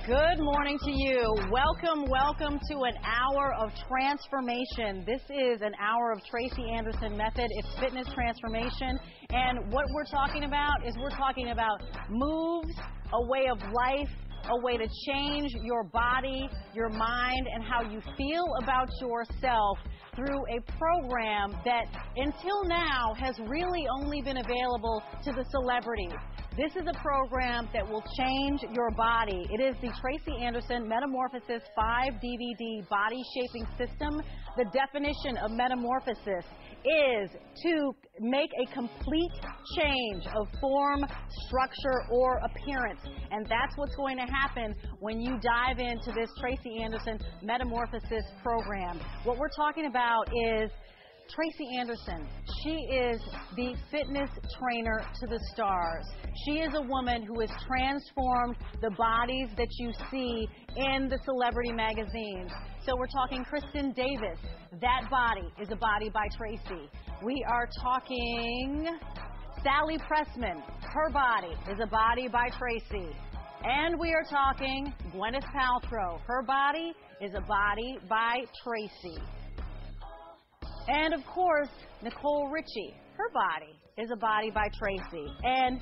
Good morning to you. Welcome to an hour of transformation. This is an hour of Tracy Anderson Method. It's fitness transformation. And what we're talking about is moves, a way of life, a way to change your body, your mind, and how you feel about yourself through a program that until now has really only been available to the celebrities. This is a program that will change your body. It is the Tracy Anderson Metamorphosis 5-DVD Body Shaping System. The definition of metamorphosis is to make a complete change of form, structure, or appearance. And that's what's going to happen when you dive into this Tracy Anderson Metamorphosis program. What we're talking about is Tracy Anderson. She is the fitness trainer to the stars. She is a woman who has transformed the bodies that you see in the celebrity magazines. So we're talking Kristen Davis. That body is a body by Tracy. We are talking Sally Pressman. Her body is a body by Tracy. And we are talking Gwyneth Paltrow. Her body is a body by Tracy. And, of course, Nicole Richie. Her body is a body by Tracy. And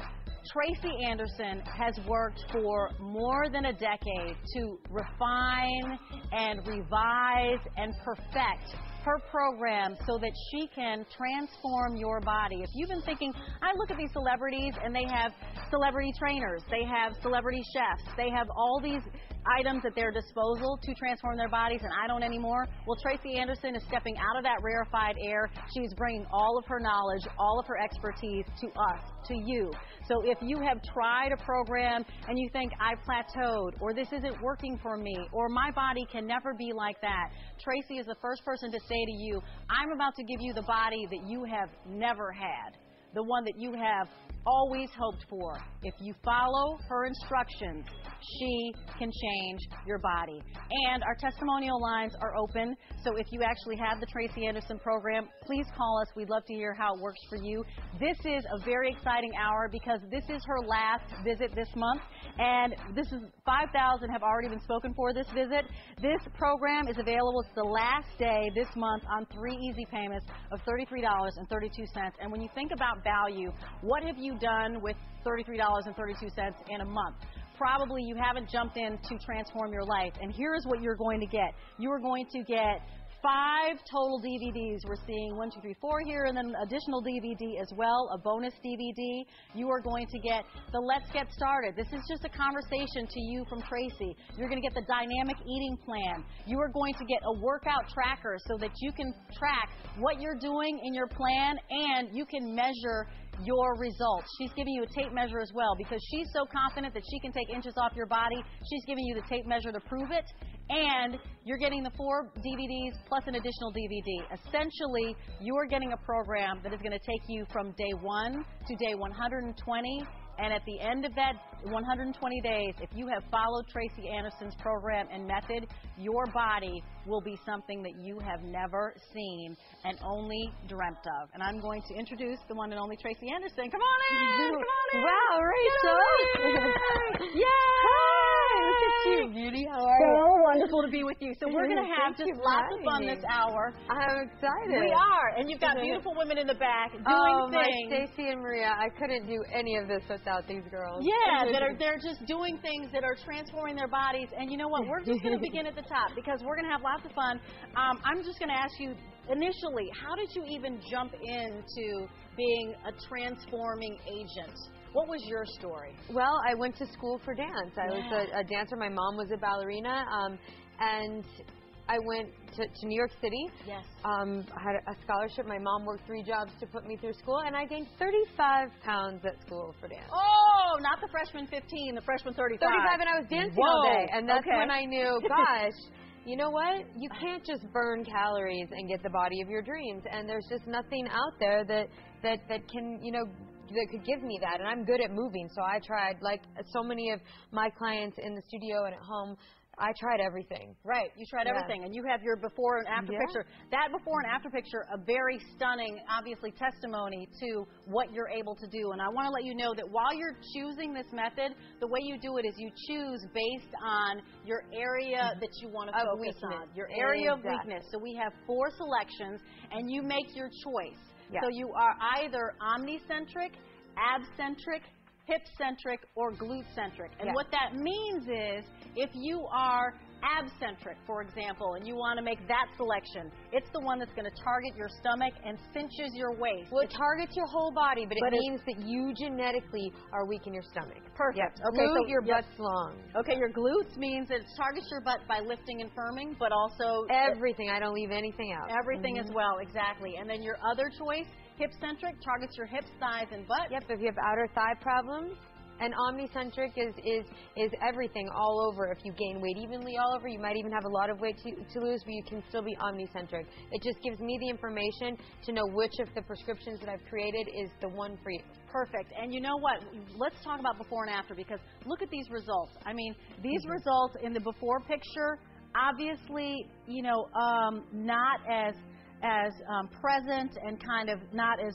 Tracy Anderson has worked for more than a decade to refine and revise and perfect her program so that she can transform your body. If you've been thinking, I look at these celebrities and they have celebrity trainers, they have celebrity chefs, they have all these items at their disposal to transform their bodies, and I don't anymore. Well, Tracy Anderson is stepping out of that rarefied air. She's bringing all of her knowledge, all of her expertise to us, to you. So if you have tried a program and you think, I plateaued, or this isn't working for me, or my body can never be like that, Tracy is the first person to say to you, I'm about to give you the body that you have never had, the one that you have always hoped for. If you follow her instructions, she can change your body. And our testimonial lines are open, so if you actually have the Tracy Anderson program, please call us. We'd love to hear how it works for you. This is a very exciting hour because this is her last visit this month, and this is 5,000 have already been spoken for this visit. This program is available. It's the last day this month on 3 easy payments of $33.32. And when you think about value, what have you done with $33.32 in a month? Probably you haven't jumped in to transform your life. And here is what you're going to get. You are going to get 5 total DVDs. We're seeing 1, 2, 3, 4 here, and then an additional DVD as well, a bonus DVD. You are going to get the Let's Get Started. This is just a conversation to you from Tracy. You're going to get the dynamic eating plan. You are going to get a workout tracker so that you can track what you're doing in your plan and you can measure your results. She's giving you a tape measure as well because she's so confident that she can take inches off your body. She's giving you the tape measure to prove it. And you're getting the 4 DVDs plus an additional DVD. Essentially, you are getting a program that is going to take you from day 1 to day 120. And at the end of that 120 days, if you have followed Tracy Anderson's program and method, your body will be something that you have never seen and only dreamt of. And I'm going to introduce the one and only Tracy Anderson. Come on in! Come on in! Wow, Rachel! Yay! Hi! Look at you, beauty. How are you? So wonderful to be with you. So we're going to have just lots of fun this hour. I'm excited. We are. And you've got beautiful women in the back doing things. My Stacy and Maria, I couldn't do any of this without these girls. Yeah, they're just doing things that are transforming their bodies. And you know what? We're just going to begin at the top because we're going to have lots of fun. I'm just going to ask you initially, how did you even jump into being a transforming agent? What was your story? Well, I went to school for dance. I was a dancer. My mom was a ballerina, and I went to New York City. Yes. I had a scholarship. My mom worked 3 jobs to put me through school, and I gained 35 pounds at school for dance. Oh, not the freshman 15, the freshman 35. 35, and I was dancing all day, and that's when I knew, gosh, you know what? You can't just burn calories and get the body of your dreams, and there's just nothing out there that can, that could give me that. And I'm good at moving, so I tried, like so many of my clients in the studio and at home, I tried everything. Right, you tried everything, and you have your before and after picture. That before and after picture, a very stunning, obviously, testimony to what you're able to do. And I want to let you know that while you're choosing this method, the way you do it is you choose based on your area that you want to focus on, your area of weakness. So we have 4 selections, and you make your choice. So you are either omnicentric, abcentric, hip-centric, or glute-centric. And what that means is if you are abcentric, for example, and you want to make that selection, it's the one that's going to target your stomach and cinches your waist. Well, it targets your whole body, but it means that you genetically are weak in your stomach. Perfect. Okay, so your butt's long. Okay, your glutes means it targets your butt by lifting and firming, but also everything. I don't leave anything out. Everything as well, exactly. And then your other choice, hip-centric, targets your hips, thighs, and butt. Yep, if you have outer thigh problems. And omnicentric is everything all over. If you gain weight evenly all over, you might even have a lot of weight to lose, but you can still be omnicentric. It just gives me the information to know which of the prescriptions that I've created is the one for you. Perfect. And you know what? Let's talk about before and after, because look at these results. I mean, these results in the before picture, obviously, you know, not as present and kind of not as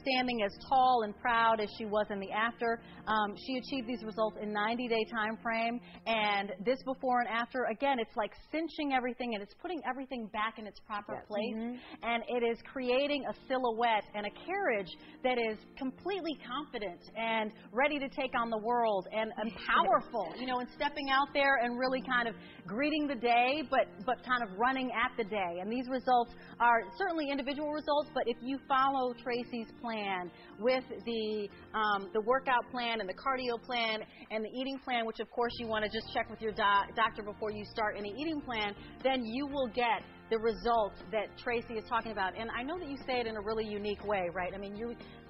standing as tall and proud as she was in the after. She achieved these results in 90-day time frame, and this before and after, again, it's like cinching everything, and it's putting everything back in its proper place, and it is creating a silhouette and a carriage that is completely confident and ready to take on the world and powerful, you know, and stepping out there and really kind of greeting the day, but kind of running at the day. And these results are certainly individual results, but if you follow Tracy's plan with the workout plan and the cardio plan and the eating plan, which of course you want to just check with your doctor before you start any eating plan, then you will get the results that Tracy is talking about. And I know that you say it in a really unique way, right? I mean,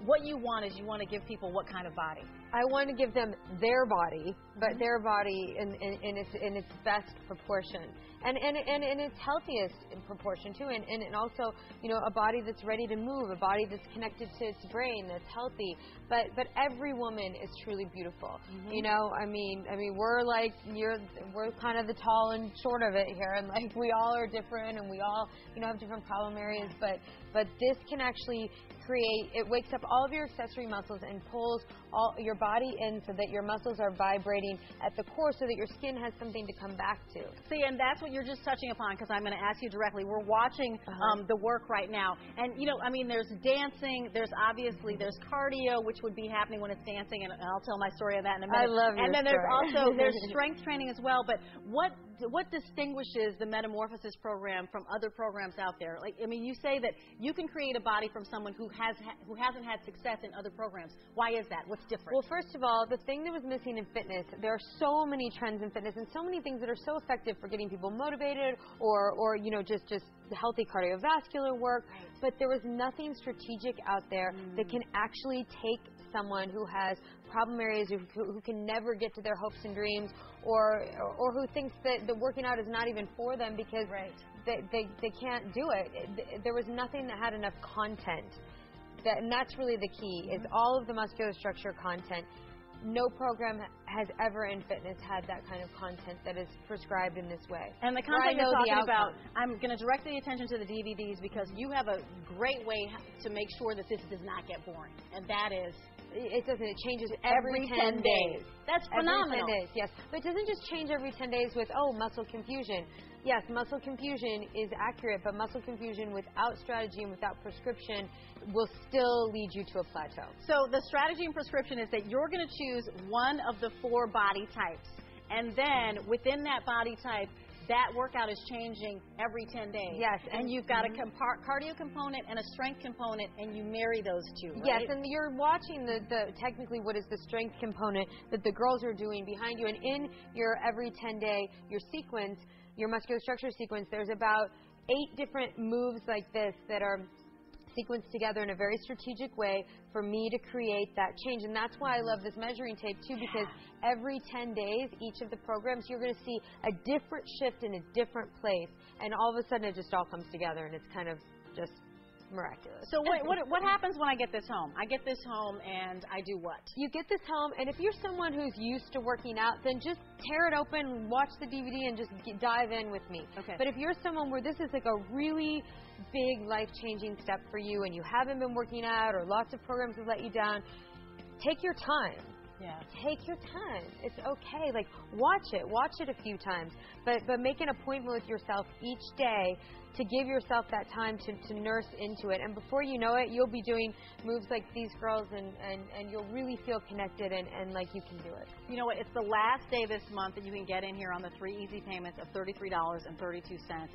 what you want is you want to give people what kind of body? I want to give them their body, but their body in its best proportion. And its healthiest in proportion too, and also, you know, a body that's ready to move, a body that's connected to its brain, that's healthy. But every woman is truly beautiful. You know, I mean, we're like we're kind of the tall and short of it here, and like we all are different, and we all, you know, have different problem areas. But this can actually create, it wakes up all of your accessory muscles and pulls all your body in so that your muscles are vibrating at the core so that your skin has something to come back to. See, and that's what you're just touching upon, because I'm going to ask you directly. We're watching the work right now. And, you know, I mean, there's dancing, there's cardio, which would be happening when it's dancing, and I'll tell my story of that in a minute. I love your And then story. there's strength training as well. But what distinguishes the Metamorphosis program from other programs out there? Like, I mean, you say that you can create a body from someone who hasn't had success in other programs. Why is that? What's different? Well, first of all, the thing that was missing in fitness, there are so many trends in fitness and so many things that are so effective for getting people motivated or you know, just healthy cardiovascular work, but there was nothing strategic out there that can actually take someone who has problem areas, who can never get to their hopes and dreams, or who thinks that the working out is not even for them because they can't do it. There was nothing that had enough content. And that's really the key, is all of the muscular structure content. No program has ever in fitness had that kind of content that is prescribed in this way. And the content you're talking about, I'm going to direct the attention to the DVDs, because you have a great way to make sure that this does not get boring. And that is... It doesn't. It changes every 10 days. That's phenomenal. Every 10 days, yes. But it doesn't just change every 10 days with, muscle confusion. Yes, muscle confusion is accurate, but muscle confusion without strategy and without prescription will still lead you to a plateau. So the strategy and prescription is that you're going to choose one of the 4 body types. And then within that body type, that workout is changing every 10 days. Yes. And you've got a cardio component and a strength component, and you marry those two, right? Yes, and you're watching the technically what is the strength component that the girls are doing behind you. And in your every 10-day, your sequence, your muscular structure sequence, there's about 8 different moves like this that are sequenced together in a very strategic way for me to create that change. And that's why I love this measuring tape too, because every 10 days, each of the programs, you're going to see a different shift in a different place, and all of a sudden it just all comes together, and it's kind of just miraculous. So what happens when I get this home? I get this home and I do what? You get this home, and if you're someone who's used to working out, then just tear it open, watch the DVD, and just dive in with me. Okay. But if you're someone where this is like a really big life-changing step for you, and you haven't been working out, or lots of programs have let you down, take your time. Yeah. Take your time. It's okay. Like, watch it a few times, but make an appointment with yourself each day to give yourself that time to nurse into it. And before you know it, you'll be doing moves like these girls, and you'll really feel connected and like you can do it. You know what? It's the last day this month that you can get in here on the 3 easy payments of $33.32.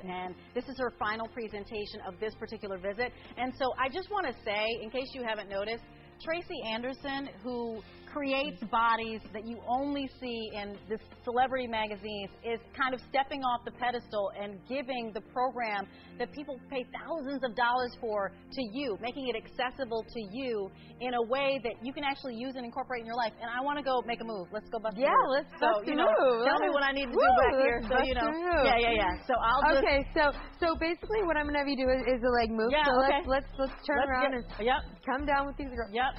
And this is her final presentation of this particular visit. And so I just want to say, in case you haven't noticed, Tracy Anderson, who creates bodies that you only see in the celebrity magazines, is kind of stepping off the pedestal and giving the program that people pay thousands of dollars for to you, making it accessible to you in a way that you can actually use and incorporate in your life. And I want to go make a move. Let's go bust a move. Yeah, let's bust a move. Tell me what I need to do back here. So, you know. Yeah. So I'll just... Okay, so basically what I'm going to have you do is a leg move. Yeah, so okay. let's turn around and come down with these girls. Yep.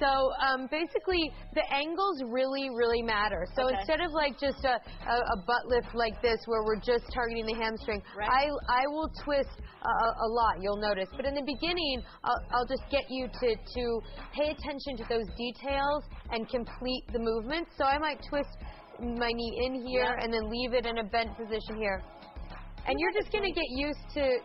So basically, the angles really, really matter. So instead of like just a butt lift like this where we're just targeting the hamstring, I will twist a lot, you'll notice. But in the beginning, I'll just get you to pay attention to those details and complete the movement. So I might twist my knee in here and then leave it in a bent position here. And you're just going to get used to,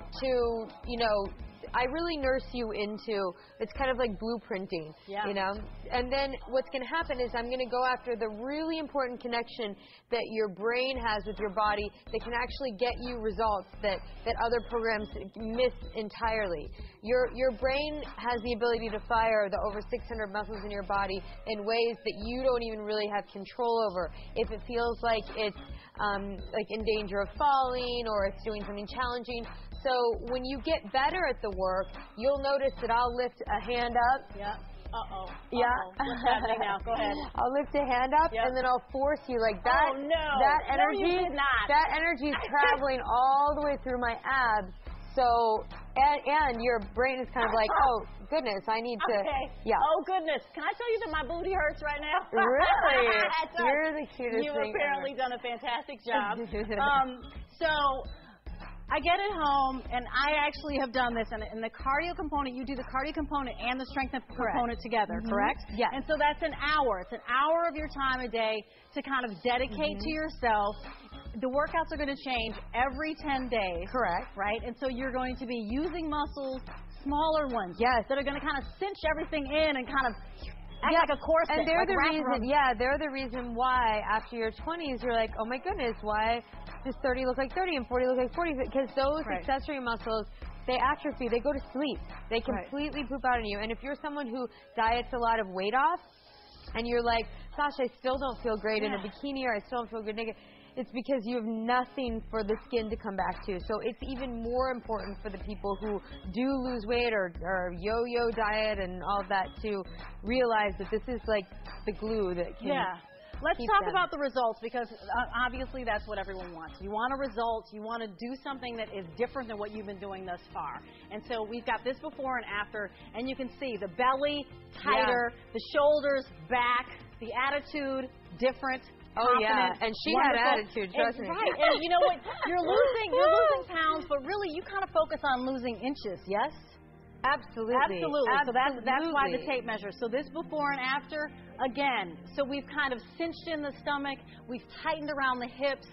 you know, I really nurse you into, it's kind of like blueprinting, you know? And then what's going to happen is I'm going to go after the really important connection that your brain has with your body that can actually get you results that other programs miss entirely. Your brain has the ability to fire the over 600 muscles in your body in ways that you don't even really have control over. If it feels like it's like in danger of falling or it's doing something challenging. So when you get better at the work, you'll notice that I'll lift a hand up. Yeah. Uh-oh. Yeah. What's happening now? Go ahead. I'll lift a hand up, and then I'll force you like that. Oh, no. That energy, no, you did not. That energy is traveling all the way through my abs. So, and your brain is kind of like, oh, goodness, I need to. Okay. Yeah. Oh, goodness. Can I tell you that my booty hurts right now? Really? You're the cutest You've thing apparently ever. done a fantastic job. So I get it home, and I actually have done this. And in the cardio component, you do the cardio component and the strength component together, correct? Yes. And so that's an hour. It's an hour of your time a day to kind of dedicate to yourself. The workouts are going to change every 10 days. Correct. Right? And so you're going to be using muscles, smaller ones. Yes. That are going to kind of cinch everything in and kind of act like a corset. And they're like the reason, they're the reason why after your 20s you're like, oh my goodness, why does 30 look like 30 and 40 look like 40? Because those accessory muscles, they atrophy, they go to sleep. They completely poop out on you. And if you're someone who diets a lot of weight off and you're like, gosh, I still don't feel great in a bikini, or I still don't feel good naked, it's because you have nothing for the skin to come back to. So it's even more important for the people who do lose weight or yo-yo diet and all of that to realize that this is like the glue that can Let's talk about the results, because obviously that's what everyone wants. You want a result. You want to do something that is different than what you've been doing thus far. And so we've got this before and after, and you can see the belly tighter, the shoulders back, the attitude different. Oh yeah, and she had attitude, trust me. Right, and you know what? You're losing pounds, but really you kind of focus on losing inches, yes? Absolutely. So that's why the tape measure. So this before and after, again, so we've kind of cinched in the stomach, we've tightened around the hips,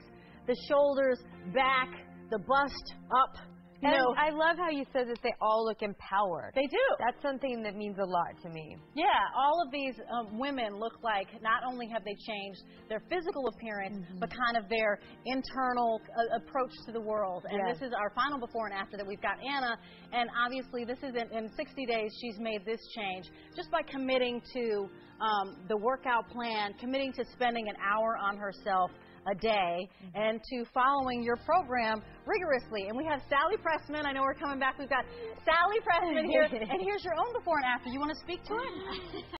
the shoulders, back, the bust, up. You know, I love how you said that they all look empowered. They do. That's something that means a lot to me. Yeah, all of these women look like not only have they changed their physical appearance, but kind of their internal approach to the world. And this is our final before and after that we've got Anna. And obviously this is in 60 days she's made this change just by committing to the workout plan, committing to spending an hour on herself a day, and to following your program rigorously. And we have Sally Pressman. I know we're coming back. We've got Sally Pressman here, and here's your own before and after. You want to speak to it?